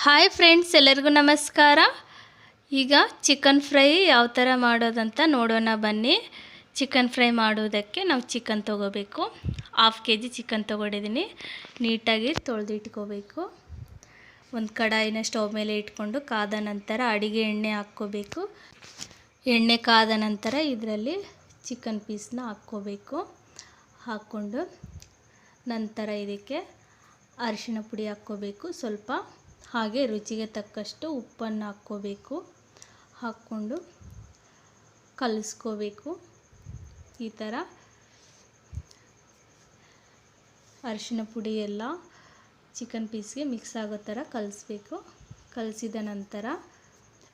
Hi friends, ಎಲ್ಲರಿಗೂ ನಮಸ್ಕಾರ. ಈಗ ಚಿಕನ್ ಫ್ರೈ ಯಾವ ಥರ ಮಾಡೋದಂತ ನೋಡೋಣ ಬನ್ನಿ. ಚಿಕನ್ ಫ್ರೈ ಮಾಡೋದಕ್ಕೆ ನಾವು ಚಿಕನ್ ತೊಗೋಬೇಕು. 1/2 kg ಚಿಕನ್ ತೊಗೊಂಡಿದ್ದೀನಿ. ನೀಟಾಗಿ ತೊಳೆದಿಟ್ಕೋಬೇಕು. ಒಂದು ಕಡಾಯಿನ ಸ್ಟವ್ ಮೇಲೆ ಇಟ್ಕೊಂಡು ಕಾದ ನಂತರ ಅಡಿಗೆ ಎಣ್ಣೆ ಹಾಕ್ಕೋಬೇಕು. ಎಣ್ಣೆ ಕಾದ ನಂತರ ಇದರಲ್ಲಿ ಚಿಕನ್ ಪೀಸ್ನ ಹಾಕ್ಕೋಬೇಕು. ಹಾಕ್ಕೊಂಡು ನಂತರ ಇದಕ್ಕೆ ಅರಿಶಿಣ ಪುಡಿ ಹಾಕ್ಕೋಬೇಕು ಸ್ವಲ್ಪ. ಹಾಗೆ ರುಚಿಗೆ ತಕ್ಕಷ್ಟು ಉಪ್ಪನ್ನು ಹಾಕ್ಕೋಬೇಕು. ಹಾಕ್ಕೊಂಡು ಕಲಿಸ್ಕೋಬೇಕು. ಈ ಥರ ಅರಿಶಿಣ ಪುಡಿ ಎಲ್ಲ ಚಿಕನ್ ಪೀಸ್ಗೆ ಮಿಕ್ಸ್ ಆಗೋ ಥರ ಕಲಿಸ್ಬೇಕು. ಕಲಿಸಿದ ನಂತರ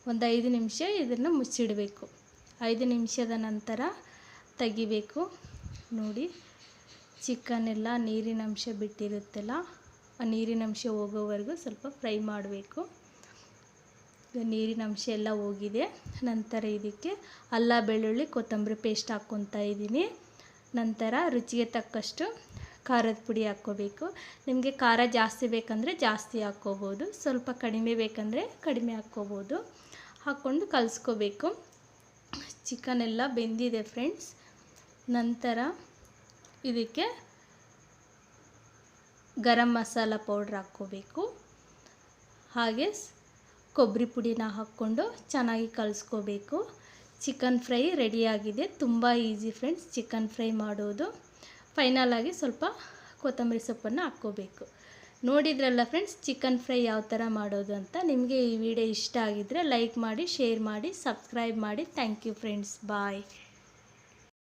ಒಂದು 5 ನಿಮಿಷ ಇದನ್ನು ಮುಚ್ಚಿಡಬೇಕು. 5 ನಿಮಿಷದ ನಂತರ ತೆಗಿಬೇಕು. ನೋಡಿ, ಚಿಕನ್ ಎಲ್ಲ ನೀರಿನಂಶ ಬಿಟ್ಟಿರುತ್ತಲ್ಲ, ಆ ನೀರಿನಂಶ ಹೋಗೋವರೆಗೂ ಸ್ವಲ್ಪ ಫ್ರೈ ಮಾಡಬೇಕು. ನೀರಿನಂಶ ಎಲ್ಲ ಹೋಗಿದೆ. ನಂತರ ಇದಕ್ಕೆ ಅಲ್ಲ ಬೆಳ್ಳುಳ್ಳಿ ಕೊತ್ತಂಬರಿ ಪೇಸ್ಟ್ ಹಾಕ್ಕೊತಾ ಇದ್ದೀನಿ. ನಂತರ ರುಚಿಗೆ ತಕ್ಕಷ್ಟು ಖಾರದ ಪುಡಿ ಹಾಕ್ಕೋಬೇಕು. ನಿಮಗೆ ಖಾರ ಜಾಸ್ತಿ ಬೇಕಂದರೆ ಜಾಸ್ತಿ ಹಾಕ್ಕೋಬೋದು, ಸ್ವಲ್ಪ ಕಡಿಮೆ ಬೇಕಂದರೆ ಕಡಿಮೆ ಹಾಕ್ಕೋಬೋದು. ಹಾಕ್ಕೊಂಡು ಕಲಿಸ್ಕೋಬೇಕು. ಚಿಕನ್ ಎಲ್ಲ ಬೆಂದಿದೆ ಫ್ರೆಂಡ್ಸ್. ನಂತರ ಇದಕ್ಕೆ ಗರಂ ಮಸಾಲ ಪೌಡ್ರ್ ಹಾಕ್ಕೋಬೇಕು. ಹಾಗೆ ಕೊಬ್ಬರಿ ಪುಡಿನ ಹಾಕ್ಕೊಂಡು ಚೆನ್ನಾಗಿ ಕಲಿಸ್ಕೋಬೇಕು. ಚಿಕನ್ ಫ್ರೈ ರೆಡಿಯಾಗಿದೆ. ತುಂಬ ಈಸಿ ಫ್ರೆಂಡ್ಸ್ ಚಿಕನ್ ಫ್ರೈ ಮಾಡೋದು. ಫೈನಲಾಗಿ ಸ್ವಲ್ಪ ಕೊತ್ತಂಬರಿ ಸೊಪ್ಪನ್ನು ಹಾಕ್ಕೋಬೇಕು. ನೋಡಿದ್ರಲ್ಲ ಫ್ರೆಂಡ್ಸ್ ಚಿಕನ್ ಫ್ರೈ ಯಾವ ಥರ ಮಾಡೋದು ಅಂತ. ನಿಮಗೆ ಈ ವಿಡಿಯೋ ಇಷ್ಟ ಆಗಿದ್ದರೆ ಲೈಕ್ ಮಾಡಿ, ಶೇರ್ ಮಾಡಿ, ಸಬ್ಸ್ಕ್ರೈಬ್ ಮಾಡಿ. Thank you friends. ಬಾಯ್.